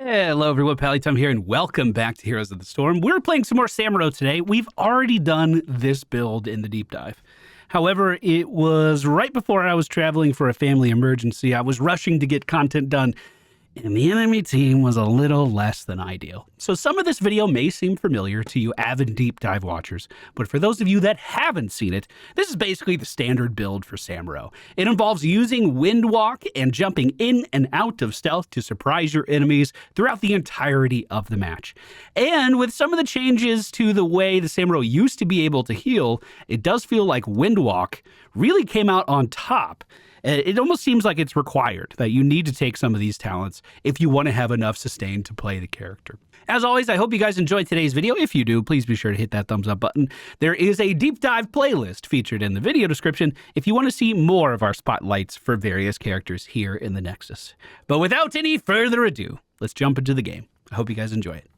Hello everyone, Pallytime here, and welcome back to Heroes of the Storm. We're playing some more Samuro today. We've already done this build in the deep dive. However, it was right before I was traveling for a family emergency. I was rushing to get content done, and the enemy team was a little less than ideal. So some of this video may seem familiar to you avid deep dive watchers, but for those of you that haven't seen it, this is basically the standard build for Samuro. It involves using Windwalk and jumping in and out of stealth to surprise your enemies throughout the entirety of the match. And with some of the changes to the way the Samuro used to be able to heal, it does feel like Windwalk really came out on top. It almost seems like it's required that you need to take some of these talents if you want to have enough sustain to play the character. As always, I hope you guys enjoyed today's video. If you do, please be sure to hit that thumbs up button. There is a deep dive playlist featured in the video description if you want to see more of our spotlights for various characters here in the Nexus. But without any further ado, let's jump into the game. I hope you guys enjoy it.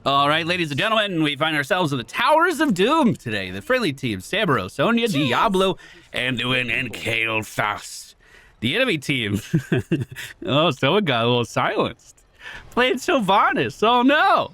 All right, ladies and gentlemen, we find ourselves in the Towers of Doom today. The friendly team, Samuro, Sonya, Diablo, Anduin, and Kael'thas. The enemy team, oh, someone got a little silenced. Playing Sylvanas, oh no.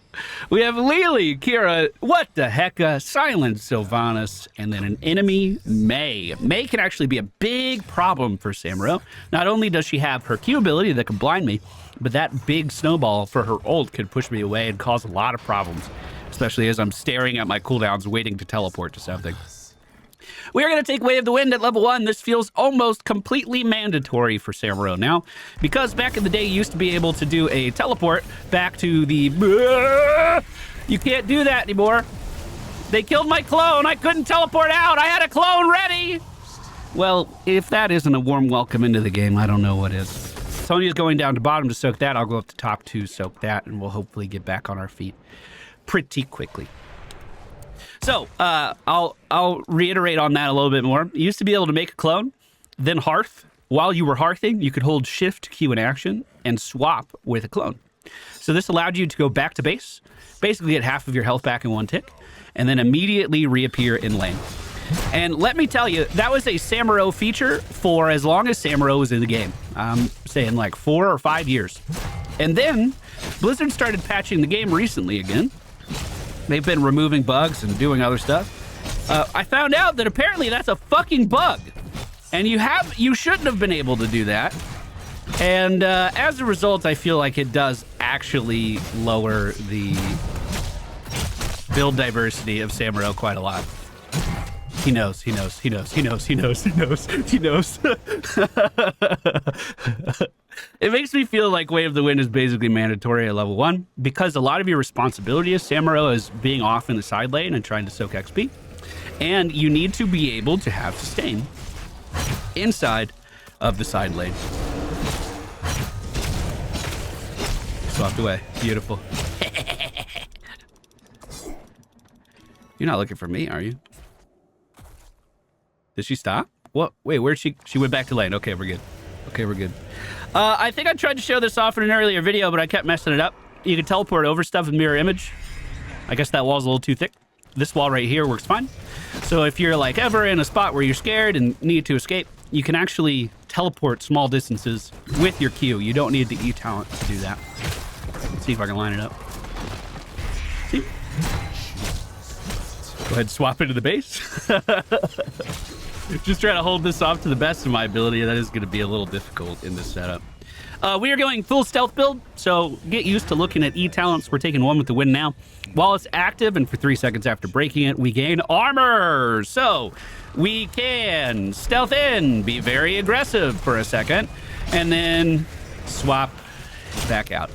We have Lily, Kira, what the heck, silent Sylvanas, and then an enemy, Mei. Mei can actually be a big problem for Samuro. Not only does she have her Q ability that can blind me, but that big snowball for her ult could push me away and cause a lot of problems, especially as I'm staring at my cooldowns waiting to teleport to something. We are going to take Way of the Wind at level 1. This feels almost completely mandatory for Samuro now, because back in the day you used to be able to do a teleport back to the... You can't do that anymore. They killed my clone. I couldn't teleport out. I had a clone ready. Well, if that isn't a warm welcome into the game, I don't know what is. Sonya's going down to bottom to soak that. I'll go up to top to soak that, and we'll hopefully get back on our feet pretty quickly. So, I'll reiterate on that a little bit more. You used to be able to make a clone, then hearth. While you were hearthing, you could hold shift Q in action and swap with a clone. So this allowed you to go back to base, basically get half of your health back in one tick, and then immediately reappear in lane. And let me tell you, that was a Samuro feature for as long as Samuro was in the game. I'm saying like 4 or 5 years. And then Blizzard started patching the game recently again. They've been removing bugs and doing other stuff. I found out that apparently that's a fucking bug. And you shouldn't have been able to do that. And as a result, I feel like it does actually lower the build diversity of Samuro quite a lot. He knows. It makes me feel like Way of the Wind is basically mandatory at level 1 because a lot of your responsibility as Samuro is being off in the side lane and trying to soak XP. And you need to be able to have sustain inside of the side lane. Swapped away. Beautiful. You're not looking for me, are you? Did she stop? What? Wait, where'd she went back to lane. Okay, we're good. Okay, we're good. I think I tried to show this off in an earlier video, but I kept messing it up. You can teleport over stuff with mirror image. I guess that wall's a little too thick. This wall right here works fine. So if you're like ever in a spot where you're scared and need to escape, you can actually teleport small distances with your Q. You don't need the E talent to do that. Let's see if I can line it up. See? Go ahead and swap into the base. Just trying to hold this off to the best of my ability. That is going to be a little difficult in this setup. We are going full stealth build, so get used to looking at E talents. We're taking one with the wind now. While it's active and for 3 seconds after breaking it, we gain armor. So we can stealth in, be very aggressive for a second, and then swap back out.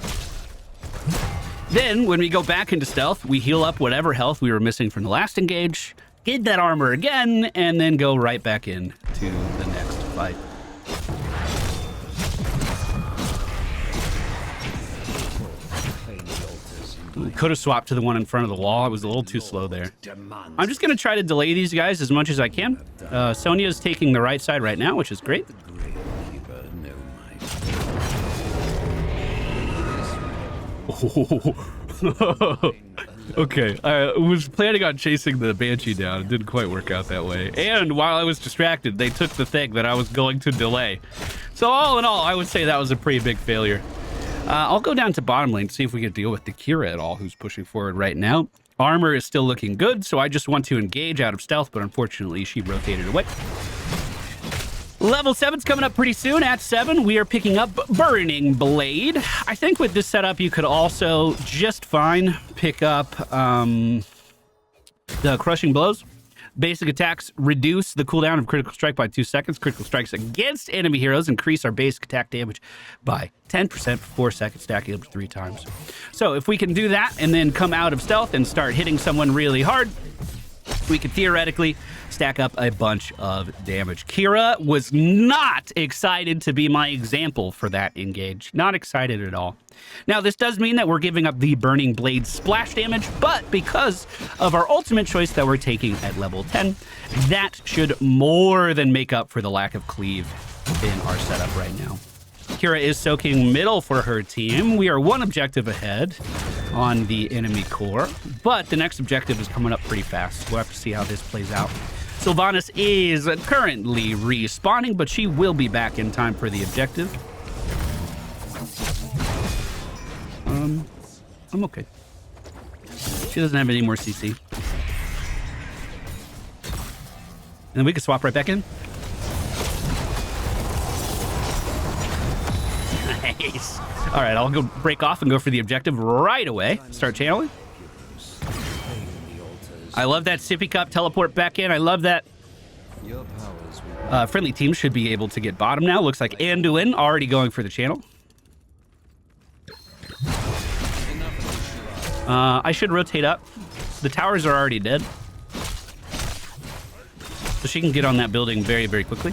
Then when we go back into stealth, we heal up whatever health we were missing from the last engage, get that armor again, and then go right back in to the next fight. Could have swapped to the one in front of the wall. I was a little too slow there. I'm just going to try to delay these guys as much as I can. Sonya's taking the right side right now, which is great. Okay, I was planning on chasing the Banshee down. It didn't quite work out that way. And while I was distracted, they took the thing that I was going to delay. So all in all, I would say that was a pretty big failure. I'll go down to bottom lane to see if we can deal with the Kira at all, who's pushing forward right now. Armor is still looking good, so I just want to engage out of stealth, but unfortunately she rotated away. Level 7's coming up pretty soon. At 7, we are picking up Burning Blade. I think with this setup, you could also just fine pick up the Crushing Blows. Basic attacks reduce the cooldown of critical strike by 2 seconds. Critical strikes against enemy heroes increase our basic attack damage by 10% for 4 seconds, stacking up to 3 times. So if we can do that and then come out of stealth and start hitting someone really hard, we could theoretically stack up a bunch of damage. Kira was not excited to be my example for that engage. Not excited at all. Now, this does mean that we're giving up the Burning Blade splash damage, but because of our ultimate choice that we're taking at level 10, that should more than make up for the lack of cleave in our setup right now. Kira is soaking middle for her team. We are 1 objective ahead on the enemy core, but the next objective is coming up pretty fast. We'll have to see how this plays out. Sylvanas is currently respawning, but she will be back in time for the objective. I'm okay. She doesn't have any more CC. And then we can swap right back in. Nice. All right, I'll go break off and go for the objective right away. Start channeling. I love that sippy cup teleport back in. I love that. Friendly teams should be able to get bottom now. Looks like Anduin already going for the channel. I should rotate up. The towers are already dead. So she can get on that building very, very quickly.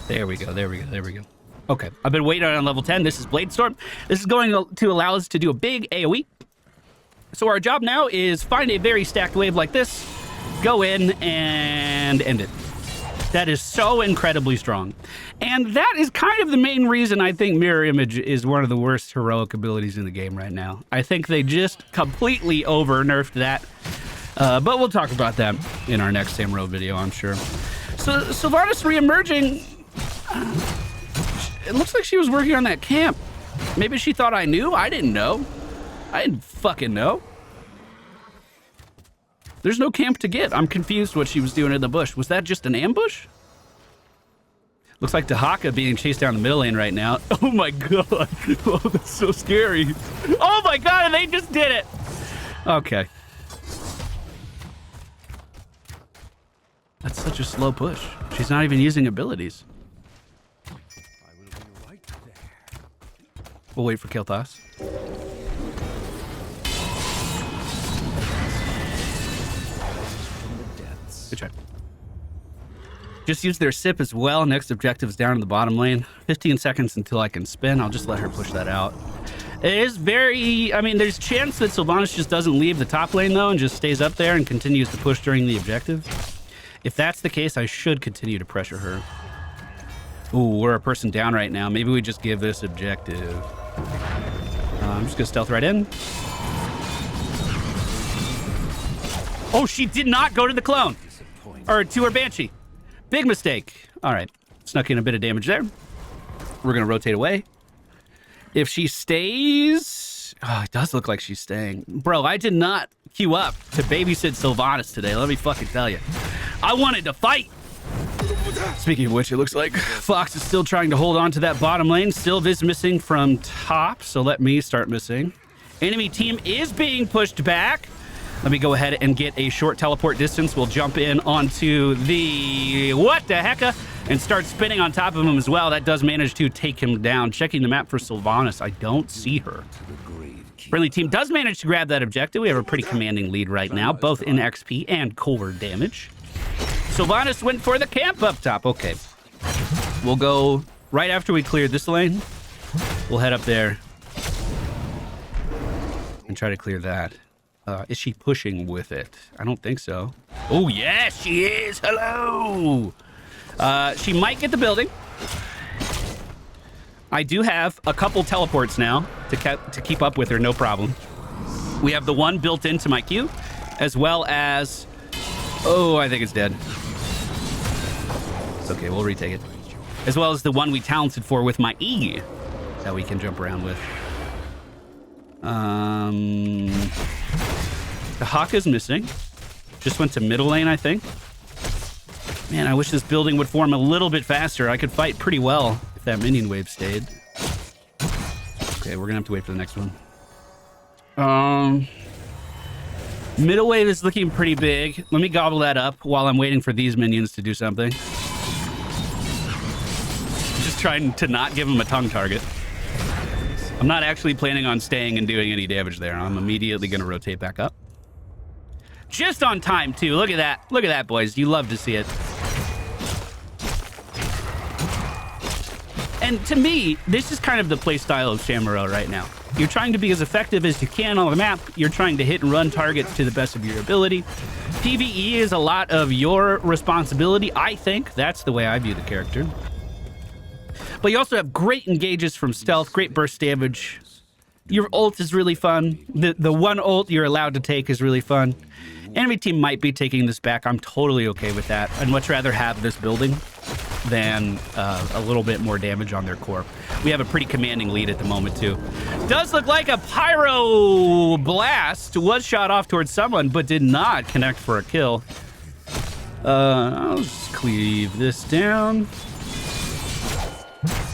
There we go, there we go, there we go. Okay, I've been waiting on level 10. This is Blade Storm. This is going to allow us to do a big AoE. So our job now is find a very stacked wave like this, go in and end it. That is so incredibly strong. And that is kind of the main reason I think Mirror Image is one of the worst heroic abilities in the game right now. I think they just completely over-nerfed that. But we'll talk about that in our next Samuro video, I'm sure. So Sylvanas re-emerging. It looks like she was working on that camp. Maybe she thought I knew? I didn't know. I didn't fucking know. There's no camp to get. I'm confused what she was doing in the bush. Was that just an ambush? Looks like Dahaka being chased down the middle lane right now. Oh my god. Oh, that's so scary. Oh my god, and they just did it. Okay. That's such a slow push. She's not even using abilities. We'll wait for Kilthas. Good try. Just use their sip as well. Next objective is down in the bottom lane. 15 seconds until I can spin. I'll just let her push that out. It is very... I mean, there's a chance that Sylvanas just doesn't leave the top lane, though, and just stays up there and continues to push during the objective. If that's the case, I should continue to pressure her. Ooh, we're a person down right now. Maybe we just give this objective. I'm just going to stealth right in. Oh, she did not go to the clone. Or to her Banshee. Big mistake. All right. Snuck in a bit of damage there. We're going to rotate away. If she stays... Oh, it does look like she's staying. Bro, I did not queue up to babysit Sylvanas today. Let me fucking tell you. I wanted to fight. Speaking of which, it looks like Fox is still trying to hold on to that bottom lane. Still Viz missing from top, so let me start missing. Enemy team is being pushed back. Let me go ahead and get a short teleport distance. We'll jump in onto the what the hecka and start spinning on top of him as well. That does manage to take him down. Checking the map for Sylvanas. I don't see her. Friendly team does manage to grab that objective. We have a pretty commanding lead right now, both in XP and core damage. Sylvanas went for the camp up top. Okay. We'll go right after we clear this lane. We'll head up there and try to clear that. Is she pushing with it? I don't think so. Oh, yes, she is. Hello. She might get the building. I do have a couple teleports now to keep up with her, no problem. We have the one built into my queue, as well as... Oh, I think it's dead. It's okay, we'll retake it. As well as the one we talented for with my E. that we can jump around with. The Hawk is missing. Just went to middle lane, I think. Man, I wish this building would form a little bit faster. I could fight pretty well if that minion wave stayed. Okay, we're gonna have to wait for the next one. Middle wave is looking pretty big. Let me gobble that up while I'm waiting for these minions to do something. Just trying to not give them a tongue target. I'm not actually planning on staying and doing any damage there. I'm immediately gonna rotate back up. Just on time, too. Look at that. Look at that, boys. You love to see it. And to me, this is kind of the play style of Samuro right now. You're trying to be as effective as you can on the map. You're trying to hit and run targets to the best of your ability. PvE is a lot of your responsibility, I think. That's the way I view the character. But you also have great engages from stealth, great burst damage. Your ult is really fun. The one ult you're allowed to take is really fun. Enemy team might be taking this back. I'm totally okay with that. I'd much rather have this building than a little bit more damage on their core. We have a pretty commanding lead at the moment, too. Does look like a pyro blast was shot off towards someone, but did not connect for a kill. I'll just cleave this down.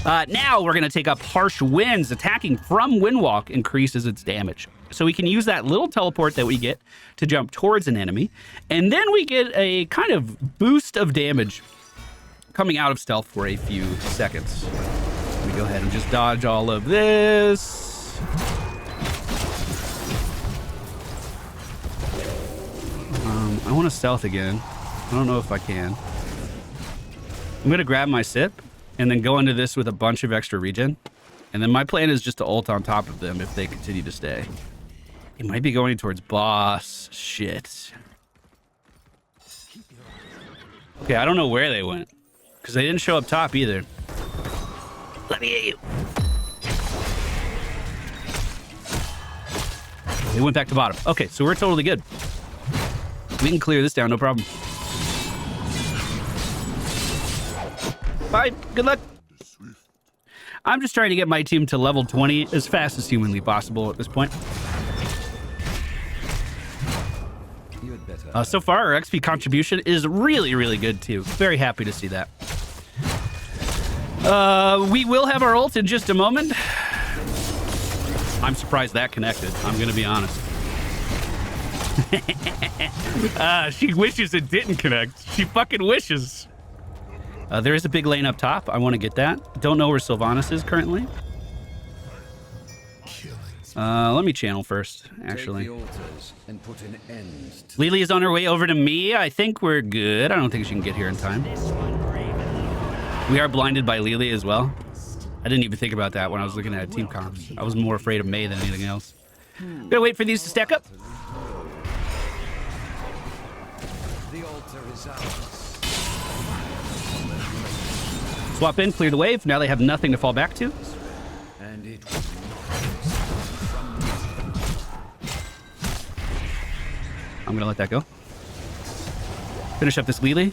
Now we're going to take up Harsh Winds. Attacking from Windwalk increases its damage. So we can use that little teleport that we get to jump towards an enemy. And then we get a kind of boost of damage coming out of stealth for a few seconds. Let me go ahead and just dodge all of this. I want to stealth again. I don't know if I can. I'm going to grab my sip and then go into this with a bunch of extra regen. And then my plan is just to ult on top of them if they continue to stay. He might be going towards boss. Shit. Okay, I don't know where they went. Because they didn't show up top either. Let me hit you. They went back to bottom. Okay, so we're totally good. We can clear this down, no problem. Bye. Good luck. I'm just trying to get my team to level 20 as fast as humanly possible at this point. So far, our XP contribution is really, really good, too. Very happy to see that. We will have our ult in just a moment. I'm surprised that connected. I'm going to be honest. She wishes it didn't connect. She fucking wishes. There is a big lane up top. I want to get that. Don't know where Sylvanas is currently. Let me channel first, actually. Lily is on her way over to me. I think we're good. I don't think she can get here in time. We are blinded by Lily as well. I didn't even think about that when I was looking at team comps. I was more afraid of Mei than anything else. Gonna wait for these to stack up. Swap in, clear the wave. Now they have nothing to fall back to. I'm gonna let that go. Finish up this Lily.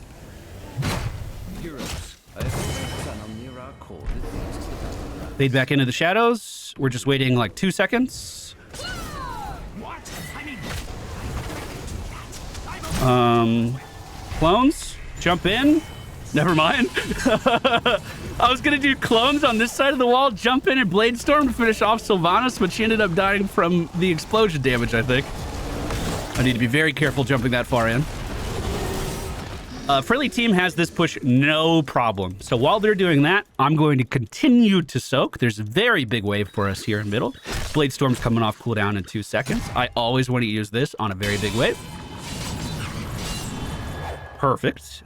Fade back into the shadows. We're just waiting like 2 seconds. Clones, jump in. Never mind. I was gonna do clones on this side of the wall, jump in and Blade Storm to finish off Sylvanas, but she ended up dying from the explosion damage, I think. I need to be very careful jumping that far in. Friendly team has this push no problem. So while they're doing that, I'm going to continue to soak. There's a very big wave for us here in middle. Blade Storm's coming off cooldown in 2 seconds. I always want to use this on a very big wave. Perfect.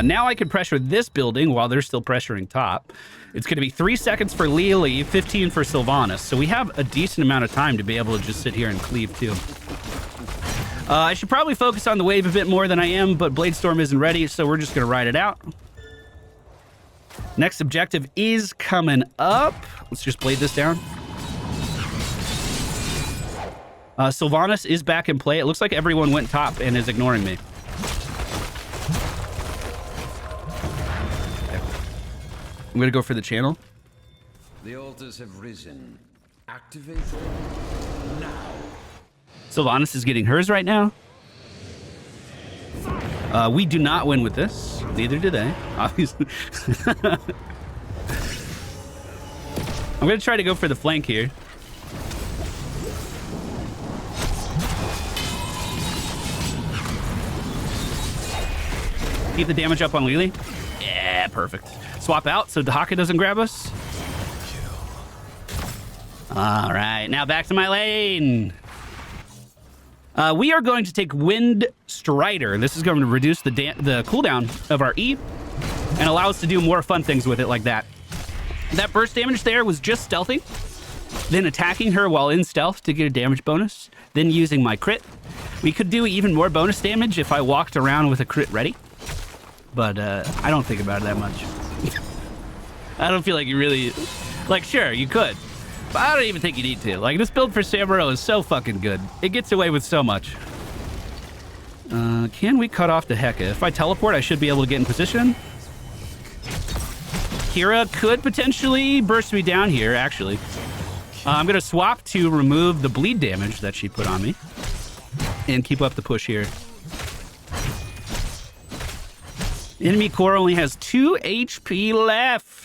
Now I can pressure this building while they're still pressuring top. It's going to be 3 seconds for Lily, 15 for Sylvanas. So we have a decent amount of time to be able to just sit here and cleave too. I should probably focus on the wave a bit more than I am, but Blade Storm isn't ready, so we're just going to ride it out. Next objective is coming up. Let's just blade this down. Sylvanas is back in play. It looks like everyone went top and is ignoring me. Okay. I'm going to go for the channel. The altars have risen. Activate them now. Sylvanas is getting hers right now. We do not win with this. Neither do they, obviously. I'm going to try to go for the flank here. Keep the damage up on Lily. Yeah, perfect. Swap out so Dahaka doesn't grab us. All right, now back to my lane. We are going to take Wind Strider. This is going to reduce the cooldown of our E and allow us to do more fun things with it like that. That burst damage there was just stealthy, then attacking her while in stealth to get a damage bonus, then using my crit. We could do even more bonus damage if I walked around with a crit ready, but I don't think about it that much. I don't feel like you really... Like, sure, you could. But I don't even think you need to. Like, this build for Samuro is so fucking good. It gets away with so much. Can we cut off the Heka? If I teleport, I should be able to get in position. Kira could potentially burst me down here, actually. I'm going to swap to remove the bleed damage that she put on me. And keep up the push here. Enemy core only has 2 HP left.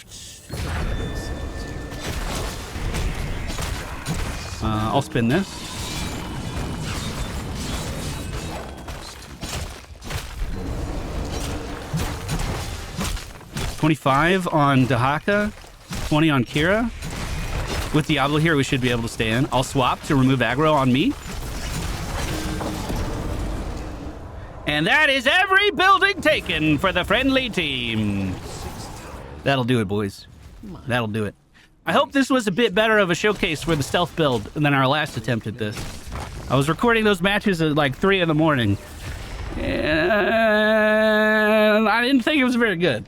I'll spin this. $25 on Dahaka, 20 on Kira. With Diablo here, we should be able to stay in. I'll swap to remove aggro on me. And that is every building taken for the friendly team. That'll do it, boys. That'll do it. I hope this was a bit better of a showcase for the stealth build than our last attempt at this. I was recording those matches at like 3 in the morning. And I didn't think it was very good.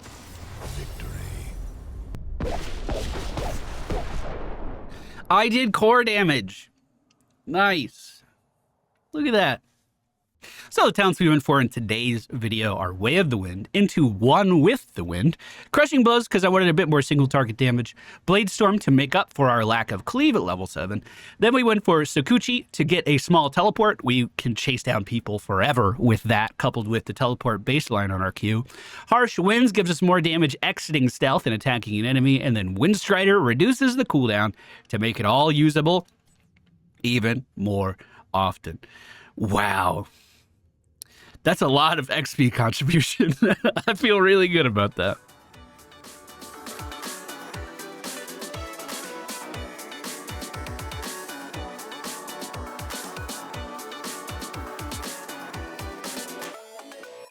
I did core damage. Nice. Look at that. So the talents we went for in today's video are Way of the Wind, Into One with the Wind, Crushing Blows because I wanted a bit more single target damage, Blade Storm to make up for our lack of cleave at level 7. Then we went for Sakuchi to get a small teleport. We can chase down people forever with that, coupled with the teleport baseline on our Q. Harsh Winds gives us more damage exiting stealth and attacking an enemy, and then Wind Strider reduces the cooldown to make it all usable even more often. Wow. That's a lot of XP contribution. I feel really good about that.